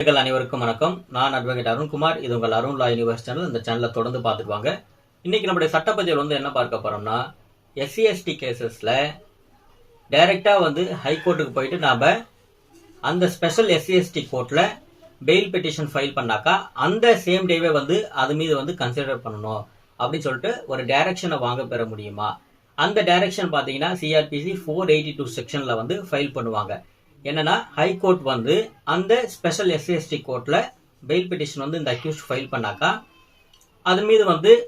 அனைவருக்கும் வணக்கம். நான் அட்வொகேட் அருண்குமார். இது உங்கள் அருண் லா யூனிவர்ஸ் சேனல். இந்த சேனலை தொடர்ந்து பார்த்துட்டு வாங்க. இன்னைக்கு நம்முடைய சட்டப்பதிவில் என்ன பார்க்க போறோம்னா, எஸ்சி/எஸ்டி கேசஸ்ல டைரக்டா ஹைகோர்ட்டுக்கு போயிட்டு நாம அந்த ஸ்பெஷல் எஸ்சி/எஸ்டி கோர்ட்ல பெயில் பெட்டிஷன் ஃபைல் பண்ணாக்கா அந்த சேம் டேவே அது மீது கன்சிடர் பண்ணணும் அப்படின்னு சொல்லிட்டு ஒரு டைரக்ஷனை வாங்க பெற முடியுமா? அந்த டைரக்ஷன் பாத்தீங்கன்னா சிஆர்பிசி 482 செக்ஷன்ல ஃபைல் பண்ணுவாங்க. என்னன்னா ஹைகோர்ட் அந்த ஸ்பெஷல் எஸ்சி/எஸ்டி கோர்ட்ல பெயில் பெட்டிஷன் இந்த அக்யூஸ்ட் ஃபைல் பண்ணாக்கா அது மீது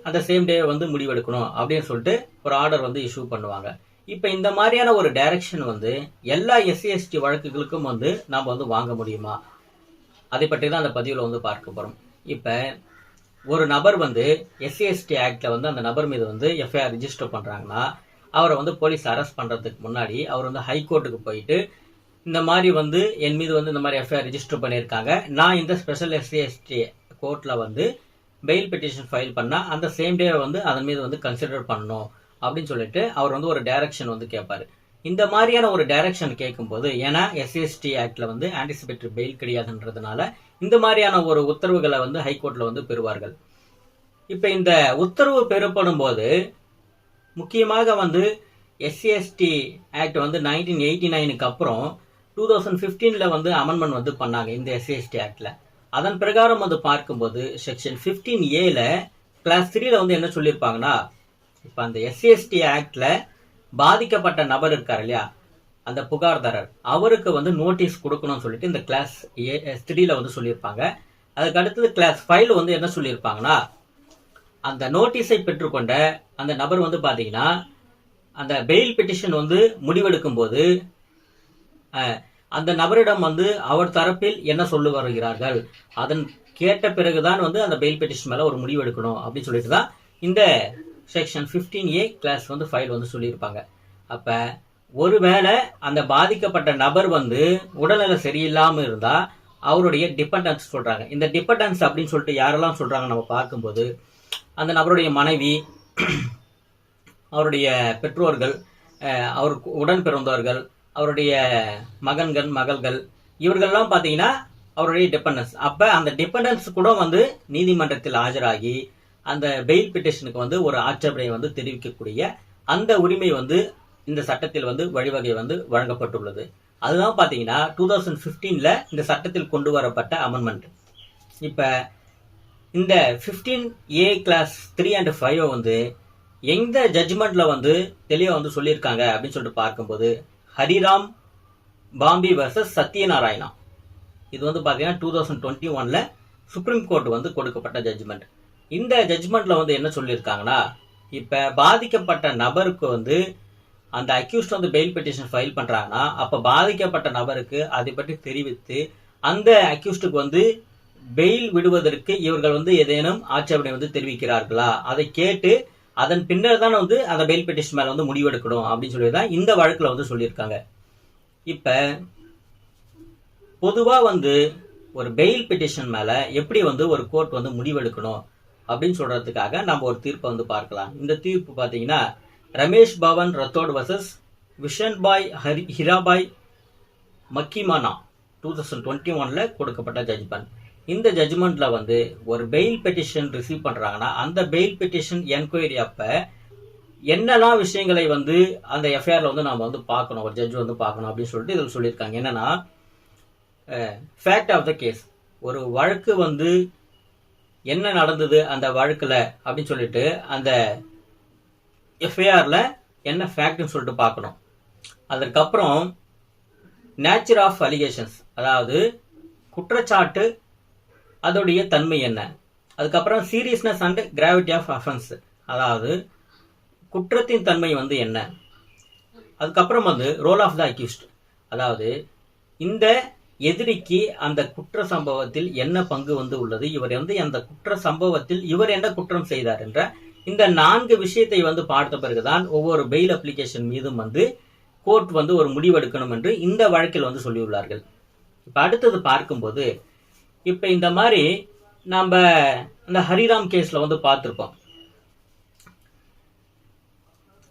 அந்த சேம் டே முடிவெடுக்கணும் அப்படின்னு சொல்லிட்டு ஒரு ஆர்டர் இஷ்யூ பண்ணுவாங்க. இப்ப இந்த மாதிரியான ஒரு டைரக்ஷன் எல்லா எஸ்சி/எஸ்டி வழக்குகளுக்கும் நாம வாங்க முடியுமா? அதை பற்றி தான் அந்த பதிவுல பார்க்க போறோம். இப்ப ஒரு நபர் எஸ்சி/எஸ்டி ஆக்ட்ல அந்த நபர் மீது எஃப்ஐஆர் ரிஜிஸ்டர் பண்றாங்கன்னா அவரை போலீஸ் அரெஸ்ட் பண்றதுக்கு முன்னாடி அவர் ஹைகோர்ட்டுக்கு போயிட்டு இந்த மாதிரி என் மீது இந்த மாதிரி எஃப்ஐஆர் ரிஜிஸ்டர் பண்ணியிருக்காங்க, நான் இந்த ஸ்பெஷல் எஸ்சி/எஸ்டி கோர்ட்ல பெயில் பெட்டிஷன் ஃபைல் பண்ணா அந்த சேம் டே அதன் மீது கன்சிடர் பண்ணணும் அப்படின்னு சொல்லிட்டு அவர் ஒரு டைரக்ஷன் கேட்பாரு. இந்த மாதிரியான ஒரு டைரக்ஷன் கேட்கும்போது, ஏன்னா எஸ்சி/எஸ்டி ஆக்ட்ல ஆன்டிசிபேட்டரி பெயில் கிடையாதுன்றதுனால இந்த மாதிரியான ஒரு உத்தரவுகளை ஹைகோர்ட்ல பெறுவார்கள். இப்ப இந்த உத்தரவு பெறப்படும் போது முக்கியமாக எஸ்சி/எஸ்டி ஆக்ட் 1989க்கு அப்புறம் 2015ல அமெண்ட்மெண்ட் பண்ணாங்க இந்த எஸ்சி/எஸ்டி ஆக்ட்ல. அதன் பிரகாரம் பார்க்கும்போது செக்ஷன் 15A கிளாஸ் 3ல என்ன சொல்லியிருப்பாங்கன்னா, இப்ப அந்த எஸ்சி/எஸ்டி ஆக்ட்ல பாதிக்கப்பட்ட நபர் இருக்காரு இல்லையா, அந்த புகார்தாரர், அவருக்கு நோட்டீஸ் கொடுக்கணும்னு சொல்லிட்டு இந்த கிளாஸ் 3ல சொல்லியிருப்பாங்க. அதுக்கு அடுத்தது கிளாஸ் 5 என்ன சொல்லியிருப்பாங்கன்னா, அந்த நோட்டீஸை பெற்றுக்கொண்ட அந்த நபர் பாத்தீங்கன்னா அந்த பெயில் பெட்டிஷன் முடிவெடுக்கும் போது அந்த நபரிடம் அவர் தரப்பில் என்ன சொல்லு வருகிறார்கள், அதன் கேட்ட பிறகுதான் அந்த பெயில் பெட்டிஷன் மேல ஒரு முடிவு எடுக்கணும் அப்படின்னு சொல்லிட்டு தான் இந்த செக்ஷன் 15A கிளாஸ் 5 சொல்லியிருப்பாங்க. அப்ப ஒருவேளை அந்த பாதிக்கப்பட்ட நபர் உடல்நல சரியில்லாம இருந்தா அவருடைய டிபெண்டன்ஸ் சொல்றாங்க. இந்த டிபெண்டன்ஸ் அப்படின்னு சொல்லிட்டு யாரெல்லாம் சொல்றாங்க நம்ம பார்க்கும்போது, அந்த நபருடைய மனைவி, அவருடைய பெற்றோர்கள், அவருக்கு உடன் பிறந்தவர்கள், அவருடைய மகன்கள், மகள்கள், இவர்கள்லாம் பாத்தீங்கன்னா அவருடைய டிபெண்டன்ஸ். அப்ப அந்த டிபெண்டன்ஸ் கூட நீதிமன்றத்தில் ஆஜராகி அந்த பெயில் பெட்டிஷனுக்கு ஒரு ஆட்சேபனை தெரிவிக்கக்கூடிய அந்த உரிமை இந்த சட்டத்தில் வழிவகை வழங்கப்பட்டுள்ளது. அதுதான் பாத்தீங்கன்னா 2015ல இந்த சட்டத்தில் கொண்டு வரப்பட்ட அமெண்ட்மெண்ட். இப்ப இந்த 15A கிளாஸ் 3 and 5 எந்த ஜட்ஜ்மெண்ட்ல தெளிவா சொல்லியிருக்காங்க அப்படின்னு சொல்லிட்டு பார்க்கும்போது, ஹரிராம் பாம்பி வர்சஸ் சத்யநாராயணா, இது பாத்தீங்கன்னா 2021ல சுப்ரீம் கோர்ட் கொடுக்கப்பட்ட ஜட்ஜ்மெண்ட். இந்த ஜட்ஜ்மெண்ட்ல என்ன சொல்லியிருக்காங்கன்னா, இப்ப பாதிக்கப்பட்ட நபருக்கு அந்த அக்யூஸ்ட் பெயில் பெட்டிஷன் ஃபைல் பண்றாங்கன்னா அப்ப பாதிக்கப்பட்ட நபருக்கு அதை பற்றி தெரிவித்து அந்த அக்யூஸ்டுக்கு பெயில் விடுவதற்கு இவர்கள் ஏதேனும் ஆட்சேபனை தெரிவிக்கிறார்களா, அதை கேட்டு அதன் பின்னர் தான் அந்த பெயில் பெட்டிஷன் மேல முடிவெடுக்கணும் அப்படின்னு சொல்லிதான் இந்த வழக்குல சொல்லியிருக்காங்க. இப்ப பொதுவா ஒரு பெயில் பெட்டிஷன் மேல எப்படி ஒரு கோர்ட் முடிவெடுக்கணும் அப்படின்னு சொல்றதுக்காக நம்ம ஒரு தீர்ப்பை பார்க்கலாம். இந்த தீர்ப்பு பாத்தீங்கன்னா ரமேஷ் பவன் ரத்தோட் வர்சஸ் விஷன்பாய் ஹிராபாய் மக்கிமானா 2021ல கொடுக்கப்பட்ட ஜட்ஜ்மெண்ட். இந்த ஜட்ஜ்மெண்ட்ல ஒரு பெயில் பெட்டிஷன் ரிசீவ் பண்றாங்கன்னா அந்த பெயில் பெட்டிஷன் என்கொயரி அப்ப என்னெல்லாம் விஷயங்களை அந்த எஃப்ஐஆர்ல நாம பார்க்கணும், ஒரு ஜட்ஜ் பார்க்கணும் அப்படின்னு சொல்லிட்டு இதில் சொல்லியிருக்காங்க. என்னன்னா, ஃபேக்ட் ஆஃப் த கேஸ், ஒரு வழக்கு என்ன நடந்தது அந்த வழக்குல அப்படின்னு சொல்லிட்டு அந்த எஃப்ஐஆர்ல என்ன ஃபேக்ட்னு சொல்லிட்டு பார்க்கணும். அதற்கப்புறம் நேச்சர் ஆஃப் அலிகேஷன்ஸ், அதாவது குற்றச்சாட்டு அதோடைய தன்மை என்ன, அதுக்கப்புறம் seriousness and gravity of offence, அதாவது குற்றத்தின் தன்மை என்ன, அதுக்கப்புறம் ரோல் ஆஃப் த அக்யூஸ்ட், அதாவது இந்த எதிரிக்கு அந்த குற்ற சம்பவத்தில் என்ன பங்கு உள்ளது, இவர் அந்த குற்ற சம்பவத்தில் இவர் என்ன குற்றம் செய்தார் என்ற இந்த 4 விஷயத்தை பார்த்த பிறகுதான் ஒவ்வொரு பெயில் அப்ளிகேஷன் மீதும் கோர்ட் ஒரு முடிவெடுக்கணும் என்று இந்த வழக்கில் சொல்லியுள்ளார்கள். இப்ப அடுத்தது பார்க்கும்போது, இப்ப இந்த மாதிரி நம்ம அந்த ஹரிராம் கேஸ்ல பார்த்திருப்போம்.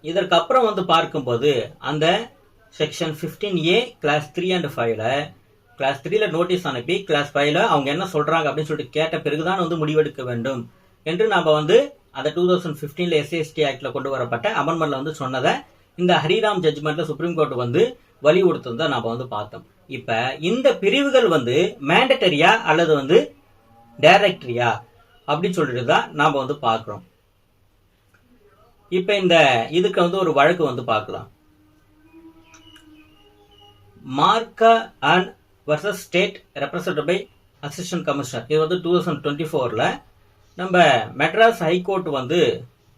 இதற்கு அப்புறம் பார்க்கும்போது அந்த செக்ஷன் 15A கிளாஸ் 3 and 5ல கிளாஸ் 3ல நோட்டீஸ் அனுப்பி கிளாஸ் 5ல அவங்க என்ன சொல்றாங்க அப்படின்னு சொல்லிட்டு கேட்ட பிறகுதான் வந்து முடிவெடுக்க வேண்டும் என்று நாம வந்து அந்த 2015ல எஸ்சிஎஸ்டி ஆக்ட்ல கொண்டு வரப்பட்ட அமெண்ட்மெண்ட்ல வந்து சொன்னதை இந்த ஹரிராம் ஜட்ஜ்மெண்ட்ல சுப்ரீம் கோர்ட் வந்து வலியுறுத்துறத நாம வந்து பார்த்தோம். இப்ப இந்த பிரிவுகள் வந்து மேண்டட்டரியா அல்லது வந்து டைரக்டரியா அப்படின்னு சொல்லிட்டு தான் நாம வந்து பார்க்கிறோம். இப்ப இந்த இதுக்கு வந்து ஒரு வழக்கு வந்து பார்க்கலாம். மார்க்கா and versus state represented by assistant commissioner. இது வந்து 2024ல நம்ம மெட்ராஸ் ஹைகோர்ட் வந்து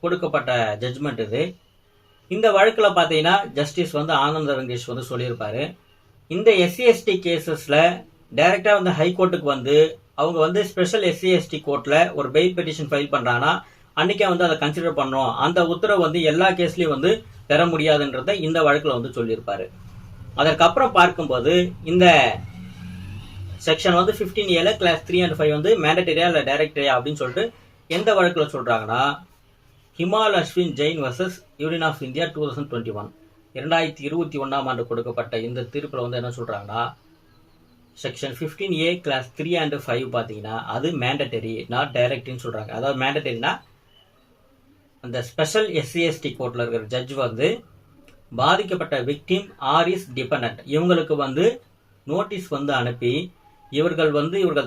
கொடுக்கப்பட்ட ஜட்ஜ்மெண்ட் இது. இந்த வழக்கில் பார்த்தீங்கன்னா ஜஸ்டிஸ் வந்து ஆனந்த வெங்கடேஷ் வந்து சொல்லியிருப்பாரு, இந்த எஸ்சிஎஸ்டி கேசஸ்ல டைரக்டா வந்து ஹைகோர்ட்டுக்கு வந்து அவங்க வந்து ஸ்பெஷல் எஸ்சிஎஸ்டி கோர்ட்ல ஒரு பெயில் பெட்டிஷன் ஃபைல் பண்றாங்கன்னா அன்னைக்கே வந்து அதை கன்சிடர் பண்ணோம், அந்த உத்தரவு வந்து எல்லா கேஸ்லயும் வந்து பெற முடியாதுன்றத இந்த வழக்குல வந்து சொல்லியிருப்பாரு. அதற்கப்புறம் பார்க்கும்போது இந்த செக்ஷன் வந்து 15A கிளாஸ் 3 and 5 வந்து மேண்டட்டரியா இல்ல டைரக்டரியா அப்படின்னு சொல்லிட்டு எந்த வழக்குல சொல்றாங்கன்னா Himal Ashwin Jain versus union of India 2021 2021ஆம் ஆண்டு கொடுக்கப்பட்ட இந்த தீர்ப்புல வந்து என்ன சொல்றாங்கன்னா செக்ஷன் 15A கிளாஸ் 3 and 5 பாத்தீங்கன்னா அது மேண்டட்டரி நாட் டைரக்ட்னு சொல்றாங்க. அதாவது மேண்டட்டரினா அந்த ஸ்பெஷல் எஸ்சிஎஸ்டி கோர்ட்ல இருக்கிற ஜட்ஜ் வந்து பாதிக்கப்பட்ட விக்டிம் ஆர் இஸ் டிபெண்டன்ட் இவங்களுக்கு வந்து நோட்டீஸ் வந்து அனுப்பி இவர்கள்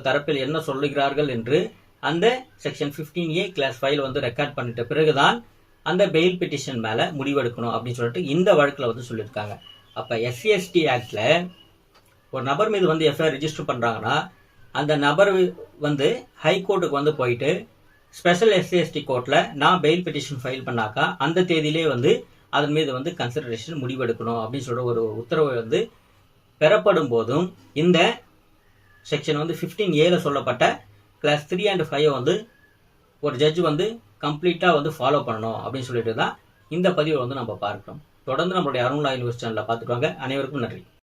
தரப்பில் என்ன சொல்லுகிறார்கள் என்று அந்த செக்ஷன் 15A கிளாஸ் 5 வந்து ரெக்கார்ட் பண்ணிட்ட பிறகுதான் அந்த பெயில் பெட்டிஷன் மேல முடிவெடுக்கணும் அப்படின்னு சொல்லிட்டு இந்த வழக்குல வந்து சொல்லியிருக்காங்க. அப்ப எஸ்சிஎஸ்டி ஆக்ட்ல ஒரு நபர் மீது வந்து எஃப்ஐஆர் ரெஜிஸ்டர் பண்றாங்கன்னா அந்த நபர் வந்து ஹைகோர்ட்டுக்கு வந்து போயிட்டு ஸ்பெஷல் எஸ்சிஎஸ்டி கோர்ட்ல நான் பெயில் பெட்டிஷன் ஃபைல் பண்ணாக்கா அந்த தேதியிலே வந்து அதன் மீது வந்து கன்சிடரேஷன் முடிவெடுக்கணும் அப்படின்னு சொல்ற ஒரு உத்தரவு வந்து பெறப்படும் போதும் இந்த செக்ஷன் வந்து 15A சொல்லப்பட்ட கிளாஸ் 3 and 5 வந்து ஒரு ஜட்ஜ் வந்து கம்ப்ளீட்டா வந்து ஃபாலோ பண்ணணும் அப்படின்னு சொல்லிட்டு தான் இந்த பதிவை வந்து நம்ம பார்க்கிறோம். தொடர்ந்து நம்மளுடைய அருண் லா யூனிவர்சிட்டி சேனல்ல பார்த்துட்டு வாங்க. அனைவருக்கும் நன்றி.